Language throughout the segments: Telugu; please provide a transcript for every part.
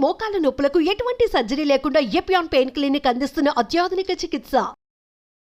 మోకాల నొప్పులకు ఎటువంటి సర్జరీ లేకుండా ఎపియాన్ పెయిన్ క్లినిక్ అందిస్తున్న అత్యాధునిక చికిత్స.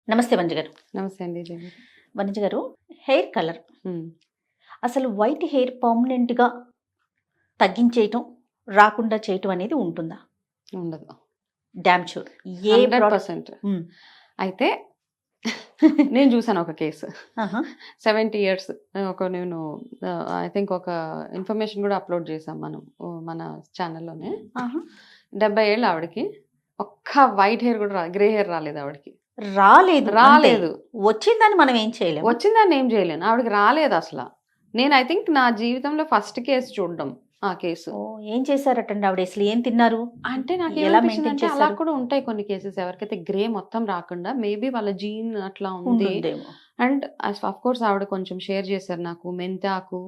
నమస్తే వనిజ గారు. నమస్తే అండి. వనిజ గారు, హెయిర్ కలర్ అసలు వైట్ హెయిర్ పర్మనెంట్గా తగ్గించేయటం రాకుండా చేయటం అనేది ఉంటుందా? ఉండదు. Damn sure. 100%. అయితే నేను చూసాను ఒక కేసు. 70 years నేను ఐ థింక్ ఒక ఇన్ఫర్మేషన్ కూడా అప్లోడ్ చేసాం మనం మన ఛానల్లోనే. 70 ఏళ్ళు ఆవిడకి ఒక్క వైట్ హెయిర్ కూడా గ్రే హెయిర్ రాలేదు ఆవిడకి. రాలేదు. వచ్చిందని మనం ఏం చేయలేము. వచ్చిందని ఏం చేయలేను. ఆవిడకి రాలేదు అసలు. నేను ఐ థింక్ నా జీవితంలో ఫస్ట్ కేసు చూడడం ఆ కేసు. ఏం చేశారటండి ఆవిడ? అసలు ఏం తిన్నారు అంటే నాకు ఎలా ఏమనిపించింది మెయింటైన్ అంటే అలా చేశారు? కూడా ఉంటాయి కొన్ని కేసెస్ ఎవరికైతే గ్రే మొత్తం రాకుండా మేబీ వాళ్ళ జీన్ అట్లా ఉంది. ఉంటుందేమో. అండ్ అఫ్ కోర్స్ ఆవిడ కొంచెం షేర్ చేశారు నాకు, మెంతాకు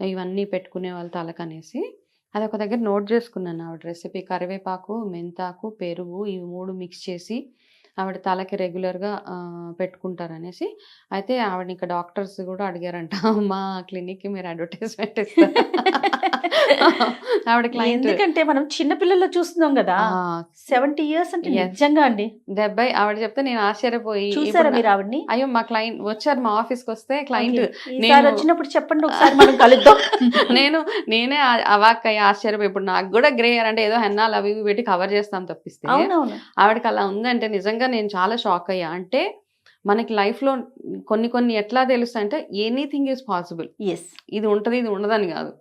ఇవన్నీ పెట్టుకునే వాళ్ళ తలకనేసి. అది ఒక దగ్గర నోట్ చేసుకున్నాను ఆవిడ రెసిపీ. కరివేపాకు, మెంతాకు, పెరుగు ఇవి 3 మిక్స్ చేసి ఆవిడ తలకి రెగ్యులర్గా పెట్టుకుంటారనేసి. అయితే ఆవిడ ఇంకా డాక్టర్స్ కూడా అడిగారంట, మా క్లినిక్కి మీరు అడ్వర్టైజ్మెంట్ ఇస్తారు. ఆవిడ క్లయింట్. ఎందుకంటే మనం చిన్నపిల్లల్లో చూస్తున్నాం కదా. 70 years అంటే నిజంగా అండి. 70 ఆవిడ చెప్తే నేను ఆశ్చర్యపోయి, చూసారా మీరు ఆవిడని? అయ్యో మా క్లయింట్ వచ్చారు మా ఆఫీస్కి వస్తే క్లయింట్ ఈసారి వచ్చినప్పుడు చెప్పండి ఒకసారి మనం కలుద్దాం. నేనే అవాక్ అయ్యి ఆశ్చర్యపోయి, ఇప్పుడు నాకు కూడా గ్రే హెయిర్ అంటే ఏదో హెన్నాలు అవి ఇవి పెట్టి కవర్ చేస్తాం తప్పిస్తే అవునవును. ఆవిడకి అలా ఉందంటే నిజంగా నేను చాలా షాక్ అయ్యా. అంటే మనకి లైఫ్లో కొన్ని ఎట్లా తెలుస్తాయి అంటే ఎనీథింగ్ ఈజ్ పాసిబుల్. ఇది ఉంటుంది ఇది ఉండదని కాదు.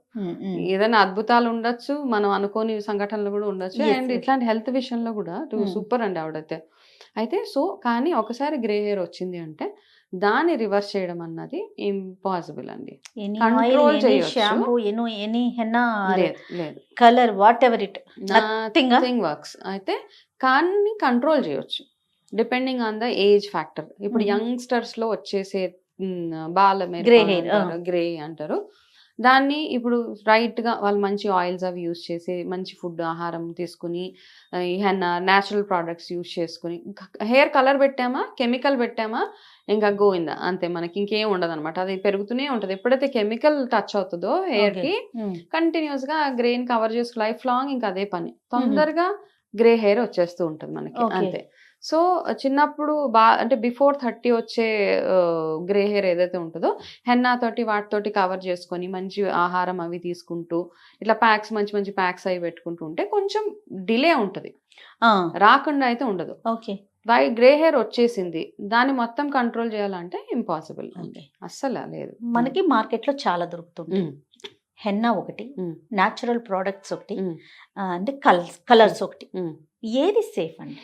ఏదైనా అద్భుతాలు ఉండొచ్చు, మనం అనుకోని సంఘటనలు కూడా ఉండొచ్చు. అండ్ ఇట్లాంటి హెల్త్ విషయంలో కూడా సూపర్ అండి ఆవిడైతే. అయితే కానీ ఒకసారి గ్రే హెయిర్ వచ్చింది అంటే దాన్ని రివర్స్ చేయడం అన్నది ఇంపాసిబుల్ అండి. కంట్రోల్ చేయొచ్చు. Colour what ever it nothing works. అయితే కానీ కంట్రోల్ చేయొచ్చు depending on the age factor. ఇప్పుడు యంగ్స్టర్స్ లో వచ్చేసే గ్రే అంటారు దాన్ని. ఇప్పుడు రైట్ గా వాళ్ళు మంచి ఆయిల్స్ అవి యూజ్ చేసి మంచి ఫుడ్ ఆహారం తీసుకుని ఈ హెన్నా న్యాచురల్ ప్రోడక్ట్స్ యూజ్ చేసుకుని హెయిర్ కలర్ పెట్టామా కెమికల్ పెట్టామా ఇంకా గోయిందా అంతే, మనకి ఇంకేం ఉండదు అనమాట. అది పెరుగుతూనే ఉంటది. ఎప్పుడైతే కెమికల్ టచ్ అవుతుందో హెయిర్ కి కంటిన్యూస్ గా గ్రెయిన్ కవర్ చేసుకు లైఫ్ లాంగ్ ఇంకా అదే పని. తొందరగా గ్రే హెయిర్ వచ్చేస్తూ ఉంటుంది మనకి అంతే. సో చిన్నప్పుడు అంటే బిఫోర్ 30 వచ్చే గ్రే హెయిర్ ఏదైతే ఉంటుందో హెన్నా తోటి వాటితోటి కవర్ చేసుకొని మంచి ఆహారం అవి తీసుకుంటూ ఇట్లా ప్యాక్స్ మంచి మంచి ప్యాక్స్ అవి పెట్టుకుంటూ ఉంటే కొంచెం డిలే ఉంటుంది, రాకుండా అయితే ఉండదు. గ్రే హెయిర్ వచ్చేసింది దాన్ని మొత్తం కంట్రోల్ చేయాలంటే ఇంపాసిబుల్, అస్సలు లేదు. మనకి మార్కెట్ లో చాలా దొరుకుతుంది. హెన్నా ఒకటి, న్యాచురల్ ప్రోడక్ట్స్ ఒకటి, అంటే కలర్స్ ఒకటి. ఏది సేఫ్ అండి?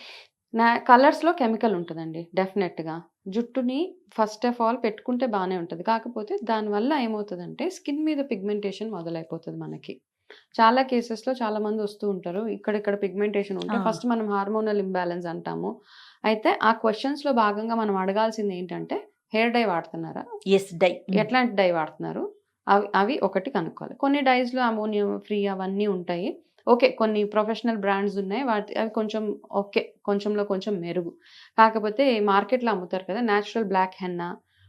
కలర్స్లో కెమికల్ ఉంటుందండి డెఫినెట్గా. జుట్టుని ఫస్ట్ ఆఫ్ ఆల్ పెట్టుకుంటే బాగానే ఉంటుంది, కాకపోతే దానివల్ల ఏమవుతుందంటే స్కిన్ మీద పిగ్మెంటేషన్ మొదలైపోతుంది మనకి. చాలా కేసెస్లో చాలా మంది వస్తూ ఉంటారు ఇక్కడ పిగ్మెంటేషన్ ఉంటే ఫస్ట్ మనం హార్మోనల్ ఇంబ్యాలెన్స్ అంటాము. అయితే ఆ క్వశ్చన్స్లో భాగంగా మనం అడగాల్సింది ఏంటంటే హెయిర్ డై వాడుతున్నారా, ఎట్లాంటి డై వాడుతున్నారు అవి ఒకటి కనుక్కోవాలి. కొన్ని డైస్లో అమోనియా ఫ్రీ అవన్నీ ఉంటాయి, ఓకే. కొన్ని ప్రొఫెషనల్ బ్రాండ్స్ ఉన్నాయి, అవి కొంచెం ఓకే, కొంచెంలో కొంచెం మెరుగు. కాకపోతే మార్కెట్లో అమ్ముతారు కదా న్యాచురల్ బ్లాక్ హెన్నా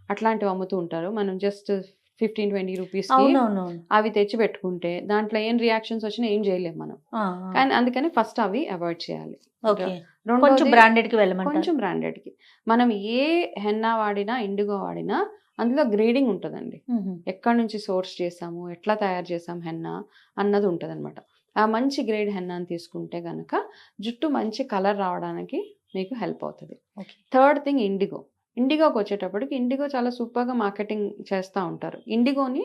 అట్లాంటివి అమ్ముతూ ఉంటారు. మనం జస్ట్ 15-20 రూపీస్కి అవి తెచ్చి పెట్టుకుంటే దాంట్లో ఏం రియాక్షన్స్ వచ్చినా ఏం చేయలేము మనం. కానీ అందుకని ఫస్ట్ అవి అవాయిడ్ చేయాలి. కొంచెం బ్రాండెడ్కి మనం ఏ హెన్నా వాడినా ఇండిగో వాడినా అందులో గ్రేడింగ్ ఉంటుందండి. ఎక్కడి నుంచి సోర్స్ చేసాము, ఎట్లా తయారు చేసాం హెన్నా అన్నది ఉంటుంది అనమాట. ఆ మంచి గ్రేడ్ హెన్నాని తీసుకుంటే కనుక జుట్టు మంచి కలర్ రావడానికి మీకు హెల్ప్ అవుతుంది. థర్డ్ థింగ్ ఇండిగోకి వచ్చేటప్పటికి ఇండిగో చాలా సూపర్గా మార్కెటింగ్ చేస్తూ ఉంటారు. ఇండిగోని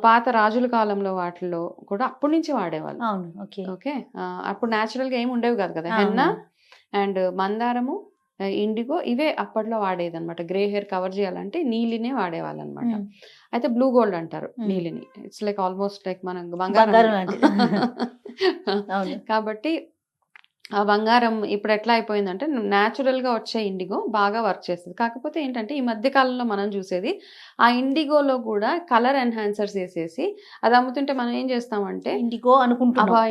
పాత రాజుల కాలంలో వాటిల్లో కూడా అప్పటి నుంచి వాడేవాళ్ళు. ఓకే, అప్పుడు న్యాచురల్గా ఏమి ఉండేవి కాదు కదా. హెన్నా అండ్ మందారము, ఇండిగో ఇవే అప్పట్లో వాడేది అనమాట. గ్రే హెయిర్ కవర్ చేయాలంటే నీలినే వాడేవాళ్ళు అనమాట. అయితే బ్లూ గోల్డ్ అంటారు నీలిని. ఇట్స్ లైక్ ఆల్మోస్ట్ లైక్ మనం బంగారం. కాబట్టి ఆ బంగారం ఇప్పుడు ఎట్లా అయిపోయిందంటే న్యాచురల్గా వచ్చే ఇండిగో బాగా వర్క్ చేస్తుంది. కాకపోతే ఏంటంటే ఈ మధ్య కాలంలో మనం చూసేది ఆ ఇండిగోలో కూడా కలర్ ఎన్హాన్సర్స్ వేసేసి అది అమ్ముతుంటే మనం ఏం చేస్తామంటే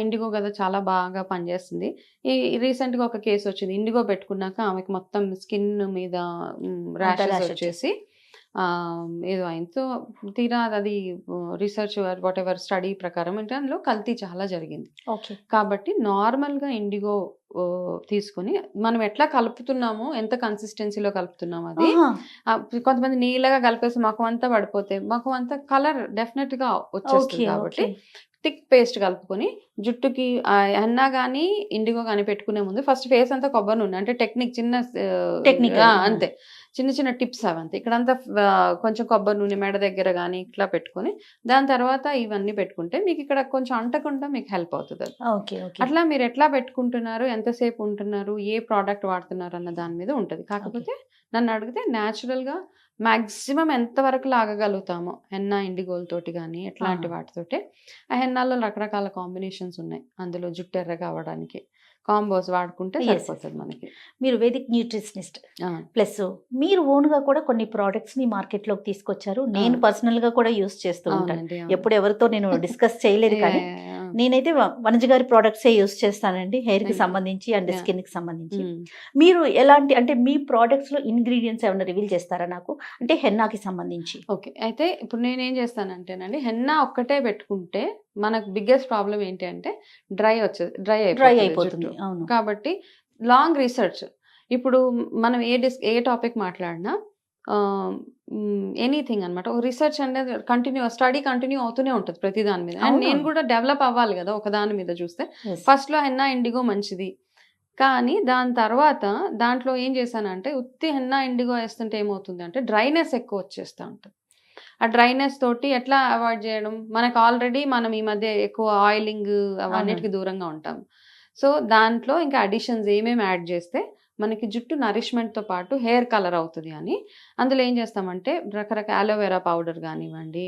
ఇండిగో కదా చాలా బాగా పనిచేస్తుంది. ఈ రీసెంట్గా ఒక కేసు వచ్చింది, ఇండిగో పెట్టుకున్నాక ఆమెకు మొత్తం స్కిన్ మీద ర్యాషెస్ వచ్చేసి ఏదో అయింది. సో తీరా అది రీసెర్చ్ వాట్ ఎవర్ స్టడీ ప్రకారం అంటే అందులో కల్తీ చాలా జరిగింది. ఓకే. కాబట్టి నార్మల్గా ఇండిగో తీసుకొని మనం ఎట్లా కలుపుతున్నామో, ఎంత కన్సిస్టెన్సీలో కలుపుతున్నాం అది. కొంతమంది నీళ్ళగా కలిపేసి మఖం అంతా పడిపోతే మఖం అంతా కలర్ డెఫినెట్ గా వచ్చేస్తుంది. కాబట్టి థిక్ పేస్ట్ కలుపుకొని జుట్టుకి హెన్నా కానీ ఇండిగో కానీ పెట్టుకునే ముందు ఫస్ట్ ఫేస్ అంతా కొబ్బరి నూనె, అంటే టెక్నిక్ చిన్న టెక్నిక్ అంతే, చిన్న చిన్న టిప్స్ అవంతే. ఇక్కడంతా కొంచెం కొబ్బరి నూనె మెడ దగ్గర కానీ ఇట్లా పెట్టుకొని దాని తర్వాత ఇవన్నీ పెట్టుకుంటే మీకు ఇక్కడ కొంచెం అంటకుండా మీకు హెల్ప్ అవుతుంది అది. అట్లా మీరు ఎట్లా పెట్టుకుంటున్నారు, ఎంతసేపు ఉంటున్నారు, ఏ ప్రోడక్ట్ వాడుతున్నారు అన్న దాని మీద ఉంటుంది. కాకపోతే నన్ను అడిగితే న్యాచురల్గా మ్యాక్సిమం ఎంతవరకు లాగగలుగుతామో హెన్నా ఇండిగోల్ తోటి కానీ ఎట్లాంటి వాటితోటి. ఆ హెన్నాలో రకరకాల కాంబినేషన్స్ ఉన్నాయి, అందులో జుట్టు ఎర్రగా అవ్వడానికి కాంబోస్ వాడుకుంటే సరిపోతుంది మనకి. మీరు వేదిక్ న్యూట్రిషనిస్ట్ ప్లస్ మీరు ఓన్ గా కూడా కొన్ని ప్రోడక్ట్స్ ని మార్కెట్ లోకి తీసుకొచ్చారు. నేను పర్సనల్ గా కూడా యూస్ చేస్తూ ఉంటాను. ఎప్పుడు ఎవరితో నేను డిస్కస్ చేయలేదు, కానీ నేనైతే వనజ గారి ప్రోడక్ట్సే యూస్ చేస్తానండి, హెయిర్ కి సంబంధించి అండ్ స్కిన్ కి సంబంధించి. మీరు ఎలాంటి, అంటే మీ ప్రోడక్ట్స్ లో ఇంగ్రీడియంట్స్ ఏమైనా రివీల్ చేస్తారా నాకు, అంటే హెన్నాకి సంబంధించి? ఓకే, అయితే ఇప్పుడు నేనేం చేస్తానంటేనండి, హెన్నా ఒక్కటే పెట్టుకుంటే మనకు బిగ్గెస్ట్ ప్రాబ్లం ఏంటి అంటే డ్రై అయిపోతుంది. కాబట్టి లాంగ్ రీసెర్చ్, ఇప్పుడు మనం ఏ టాపిక్ మాట్లాడినా ఎనీథింగ్ అనమాట, ఒక రీసెర్చ్ అనేది స్టడీ కంటిన్యూ అవుతూనే ఉంటుంది ప్రతి దాని మీద. అండ్ నేను కూడా డెవలప్ అవ్వాలి కదా ఒక దాని మీద చూస్తే. ఫస్ట్లో హెన్నా ఇండిగో మంచిది, కానీ దాని తర్వాత దాంట్లో ఏం చేశానంటే ఉత్తి హెన్నా ఇండిగో వేస్తుంటే ఏమవుతుంది అంటే డ్రైనెస్ ఎక్కువ వచ్చేస్తూ ఉంటుంది. ఆ డ్రైనెస్ తోటి ఎట్లా అవాయిడ్ చేయడం, మనకు ఆల్రెడీ మనం ఈ మధ్య ఎక్కువ ఆయిలింగ్ అవన్నిటికి దూరంగా ఉంటాం. సో దాంట్లో ఇంకా అడిషన్స్ ఏమేమి యాడ్ చేస్తే మనకి జుట్టు నరిష్మెంట్తో పాటు హెయిర్ కలర్ అవుతుంది అని అందులో ఏం చేస్తామంటే రకరకాల అలోవెరా పౌడర్ కానివ్వండి,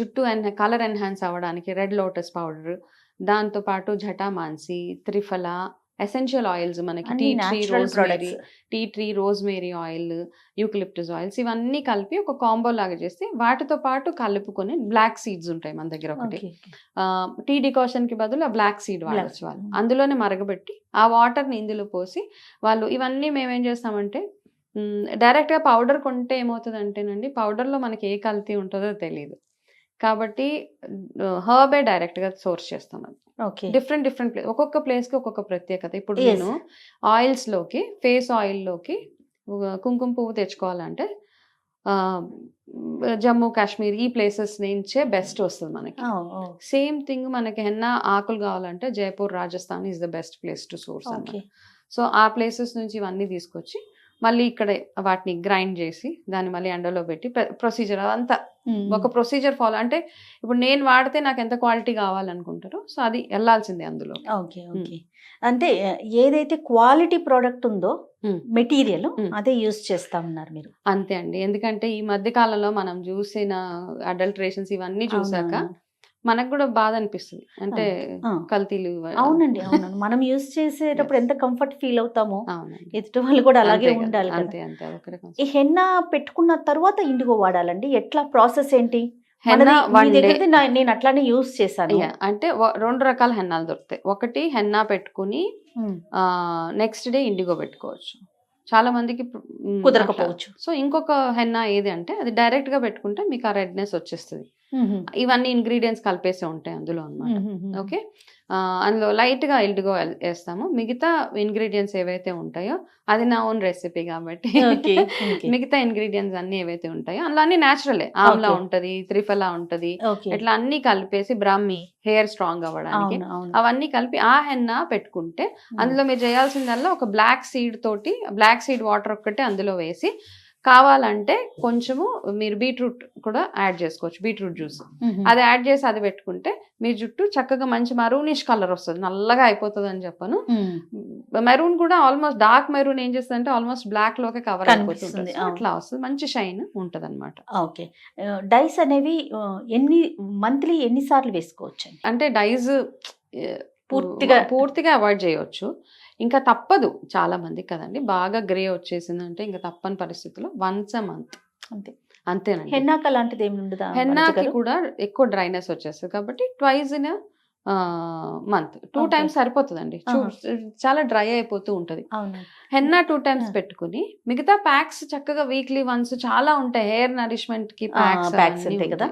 జుట్టు కలర్ ఎన్హాన్స్ అవ్వడానికి రెడ్ లోటస్ పౌడర్, దాంతోపాటు జటామాన్సి, త్రిఫలా, ఎసెన్షియల్ ఆయిల్స్ మనకి tea tree rosemary oil, eucalyptus oils, ఇవన్నీ కలిపి ఒక కాంబో లాగా చేసి వాటితో పాటు కలుపుకొని బ్లాక్ సీడ్స్ ఉంటాయి మన దగ్గర ఒకటి, టీ డికాషన్ కి బదులు ఆ బ్లాక్ సీడ్ వాడచ్చు వాళ్ళు. అందులోనే మరగబెట్టి ఆ వాటర్ని ఇందులో పోసి వాళ్ళు ఇవన్నీ మేమేం చేస్తామంటే డైరెక్ట్గా పౌడర్ కొంటే ఏమవుతుంది అంటేనండి, పౌడర్లో మనకి ఏ కల్తీ ఉంటుందో తెలియదు. కాబట్టి హర్బే డైరెక్ట్గా సోర్స్ చేస్తాం. అది డిఫరెంట్ ప్లేస్, ఒక్కొక్క ప్లేస్కి ఒక్కొక్క ప్రత్యేకత. ఇప్పుడు నేను ఆయిల్స్లోకి, ఫేస్ ఆయిల్లోకి కుంకుమ పువ్వు తెచ్చుకోవాలంటే జమ్మూ కాశ్మీర్ ఈ ప్లేసెస్ నుంచే బెస్ట్ వస్తుంది మనకి. సేమ్ థింగ్ మనకి హెన్నా ఆకులు కావాలంటే Jaipur, Rajasthan is the best place to source అన్నమాట. సో ఆ ప్లేసెస్ నుంచి ఇవన్నీ తీసుకొచ్చి మళ్ళీ ఇక్కడ వాటిని గ్రైండ్ చేసి దాన్ని మళ్ళీ ఎండలో పెట్టి ప్రొసీజర్ అదంతా ఒక ప్రొసీజర్ ఫాలో. అంటే ఇప్పుడు నేను వాడితే నాకు ఎంత క్వాలిటీ కావాలనుకుంటారో సో అది వెళ్ళాల్సిందే అందులో. ఓకే. అంటే ఏదైతే క్వాలిటీ ప్రోడక్ట్ ఉందో మెటీరియల్ అదే యూస్ చేస్తా ఉన్నారు మీరు? అంతే అండి, ఎందుకంటే ఈ మధ్య కాలంలో మనం చూసిన అడల్టరేషన్స్ ఇవన్నీ చూసాక మనకు కూడా బాధ అనిపిస్తుంది, అంటే కల్తీలు. అవునండి, మనం యూస్ చేసేటప్పుడు ఎంత కంఫర్ట్ ఫీల్ అవుతామో ఎదుటి వాళ్ళు కూడా అలాగే ఉండాలి. ఈ హెన్నా పెట్టుకున్న తర్వాత ఇండిగో వాడాలండి, ఎట్లా ప్రాసెస్ ఏంటి? నేను అట్లానే యూస్ చేశాను. అంటే 2 రకాల హెన్నాలు దొరుకుతాయి. ఒకటి హెన్నా పెట్టుకుని నెక్స్ట్ డే ఇండిగో పెట్టుకోవచ్చు, చాలా మందికి కుదరకపోవచ్చు. సో ఇంకొక హెన్నా ఏది అంటే అది డైరెక్ట్ గా పెట్టుకుంటే మీకు ఆ రెడ్నెస్ వచ్చేస్తుంది. ఇవన్నీ ఇంగ్రీడియంట్స్ కలిపేసి ఉంటాయి అందులో అన్నమాట. ఓకే, అందులో లైట్ గా ఇండిగో వేస్తాము, మిగతా ఇంగ్రీడియంట్స్ ఏవైతే ఉంటాయో అది నా ఓన్ రెసిపీ కాబట్టి మిగతా ఇంగ్రీడియంట్స్ అన్ని ఏవైతే ఉంటాయో అందులో అన్ని న్యాచురలే. ఆమ్లా ఉంటది, త్రిఫలా ఉంటది, ఇట్లా అన్ని కలిపేసి బ్రాహ్మి హెయిర్ స్ట్రాంగ్ అవ్వడానికి అవన్నీ కలిపి ఆ హెన్నా పెట్టుకుంటే అందులో మీరు చేయాల్సిందల్లా ఒక బ్లాక్ సీడ్ వాటర్ ఒక్కటే అందులో వేసి, కావాలంటే కొంచెము మీరు బీట్రూట్ కూడా యాడ్ చేసుకోవచ్చు, బీట్రూట్ జ్యూస్ అది యాడ్ చేసి అది పెట్టుకుంటే మీ జుట్టు చక్కగా మంచి మరూనిష్ కలర్ వస్తుంది, నల్లగా అయిపోతుంది అని చెప్పను. మెరూన్ కూడా ఆల్మోస్ట్ డార్క్ మెరూన్ ఏం చేస్తుంది అంటే ఆల్మోస్ట్ బ్లాక్ లోకే కవర్ అయిపోతుంది, అట్లా వస్తుంది, మంచి షైన్ ఉంటది అనమాట. ఓకే, డైస్ అనేవి ఎన్నిసార్లు వేసుకోవచ్చు? అంటే డైస్ పూర్తిగా అవాయిడ్ చేయవచ్చు, ఇంకా తప్పదు చాలా మంది కదండి, బాగా గ్రే వచ్చేసిందంటే ఇంకా తప్పని పరిస్థితుల్లో వన్స్ అ మంత్ అంతేనండి. హెన్నాకి అలాంటిది ఏమి ఉండదా? హెన్నాకి కూడా ఎక్కువ డ్రైనెస్ వచ్చేస్తుంది కాబట్టి ట్వైస్ ఇన్ మంత్ 2 times సరిపోతుందండి. చాలా డ్రై అయిపోతూ ఉంటది. హెన్నా 2 టైమ్స్ పెట్టుకుని మిగతా ప్యాక్స్ చక్కగా వీక్లీ వన్స్ చాలా ఉంటాయి హెయిర్ నరిష్మెంట్ కి ప్యాక్స్ ఉంటాయి కదా.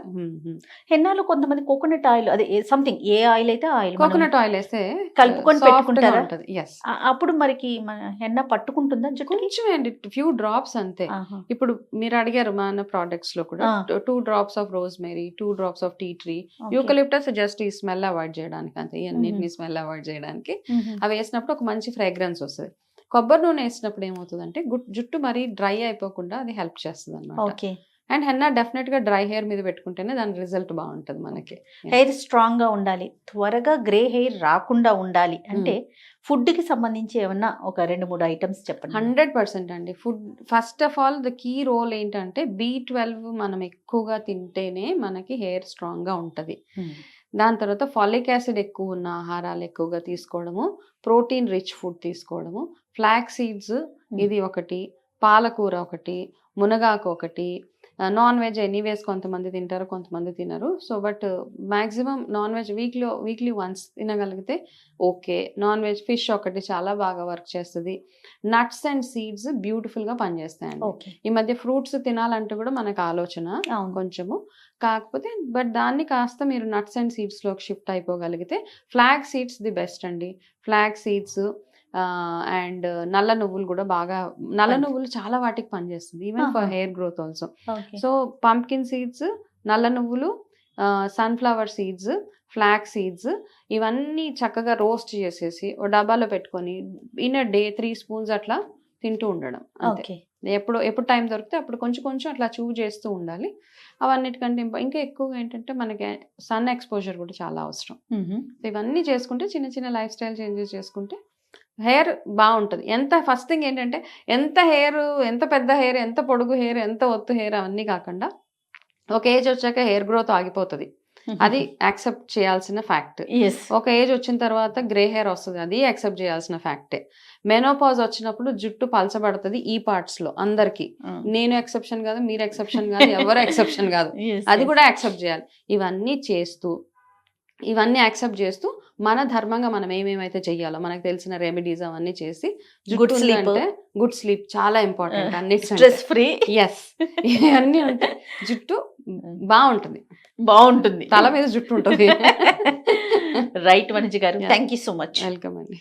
హెన్నాలో కొంతమంది కోకోనట్ ఆయిల్, అదే సంథింగ్ ఏ ఆయిల్ అయితే ఆయిల్ కోకోనట్ ఆయిల్ వేస్తే కలుపుకొని పెట్టుకుంటారా? ఎస్. అప్పుడు మరికి మన హెన్నా పట్టుకుంటుందా జుట్టుకి? కొంచెం అండి, ఫ్యూ డ్రాప్స్ అంతే. ఇప్పుడు మీరు అడిగారు మన ప్రోడక్ట్స్ లో కూడా 2 drops of rosemary, 2 drops of tea tree, eucalyptus just ఈ స్మెల్ అవాయిడ్ చేయడానికి అంతే, ఇవన్నిటిని స్మెల్ అవాయిడ్ చేయడానికి. అవి వేసినప్పుడు ఒక మంచి ఫ్రేగ్రెన్స్ వస్తుంది. కొబ్బరి నూనె వేసినప్పుడు ఏమవుతుందంటే జుట్టు మరీ డ్రై అయిపోకుండా అది హెల్ప్ చేస్తుంది అన్నమాట. అండ్ హెన్నా డెఫినెట్ గా డ్రై హెయిర్ మీద పెట్టుకుంటేనే దాని రిజల్ట్ బాగుంటది మనకి. హెయిర్ స్ట్రాంగ్ గా ఉండాలి, త్వరగా గ్రే హెయిర్ రాకుండా ఉండాలి అంటే ఫుడ్ కి సంబంధించి ఏమన్నా ఒక 2-3 ఐటమ్స్ చెప్పండి. 100% అండి. Food first of all the key role ఏంటంటే B12 మనం ఎక్కువగా తింటేనే మనకి హెయిర్ స్ట్రాంగ్ గా ఉంటది. దాని తర్వాత ఫాలిక్ యాసిడ్ ఎక్కువ ఉన్న ఆహారాలు ఎక్కువగా తీసుకోవడము, ప్రోటీన్ రిచ్ ఫుడ్ తీసుకోవడము, ఫ్లాక్స్ సీడ్స్ ఇది ఒకటి, పాలకూర ఒకటి, మునగాకు ఒకటి. నాన్ వెజ్ ఎనీవేస్ కొంతమంది తింటారు, కొంతమంది తినరు. So but maximum non veg weekly once తినగలిగితే ఓకే. నాన్ వెజ్ ఫిష్ ఒకటి చాలా బాగా వర్క్ చేస్తుంది. నట్స్ అండ్ సీడ్స్ బ్యూటిఫుల్ గా పనిచేస్తాయండి. ఈ మధ్య ఫ్రూట్స్ తినాలంటే కూడా మనకు ఆలోచన కొంచెము, కాకపోతే బట్ దాన్ని కాస్త మీరు నట్స్ అండ్ సీడ్స్ లోకి షిఫ్ట్ అయిపోగలిగితే ఫ్లాగ్ సీడ్స్ ది బెస్ట్ అండి. ఫ్లాగ్ సీడ్స్ అండ్ నల్ల నువ్వులు కూడా బాగా, నల్ల నువ్వులు చాలా వాటికి పనిచేస్తుంది, even for hair growth also. So pumpkin seeds, నల్ల నువ్వులు, సన్ఫ్లవర్ సీడ్స్, ఫ్లాక్ సీడ్స్ ఇవన్నీ చక్కగా రోస్ట్ చేసేసి ఓ డబ్బాలో పెట్టుకొని ఇన్ అ డే 3 spoons అట్లా తింటూ ఉండడం అంతే. ఎప్పుడు టైం దొరికితే అప్పుడు కొంచెం అట్లా చూవ్ చేస్తూ ఉండాలి. అవన్నిటికంటే ఇంకా ఎక్కువగా ఏంటంటే మనకి సన్ ఎక్స్పోజర్ కూడా చాలా అవసరం. ఇవన్నీ చేసుకుంటే చిన్న చిన్న లైఫ్ స్టైల్ చేంజెస్ చేసుకుంటే హెయిర్ బాగుంటుంది. ఫస్ట్ థింగ్ ఏంటంటే ఎంత పెద్ద హెయిర్, ఎంత పొడుగు హెయిర్, ఎంత ఒత్తు హెయిర్ అవన్నీ కాకుండా ఒక ఏజ్ వచ్చాక హెయిర్ గ్రోత్ ఆగిపోతుంది, అది యాక్సెప్ట్ చేయాల్సిన ఫ్యాక్ట్. ఒక ఏజ్ వచ్చిన తర్వాత గ్రే హెయిర్ వస్తుంది, అది యాక్సెప్ట్ చేయాల్సిన ఫ్యాక్టే. మెనోపాజ్ వచ్చినప్పుడు జుట్టు పలచబడుతుంది ఈ పార్ట్స్ లో అందరికి. నేను ఎక్సెప్షన్ కాదు, మీరు ఎక్సెప్షన్ కాదు, ఎవరు ఎక్సెప్షన్ కాదు, అది కూడా యాక్సెప్ట్ చేయాలి. ఇవన్నీ యాక్సెప్ట్ చేస్తూ మన ధర్మంగా మనం ఏమేమైతే చెయ్యాలో మనకు తెలిసిన రెమెడీస్ అవన్నీ చేసి, గుడ్ స్లీప్ చాలా ఇంపార్టెంట్, అన్ని స్ట్రెస్ ఫ్రీ, ఎస్ ఇవన్నీ ఉంటే జుట్టు బాగుంటుంది, తల మీద జుట్టు ఉంటుంది. రైట్ వనిజ గారు, thank you so much. Welcome అండి.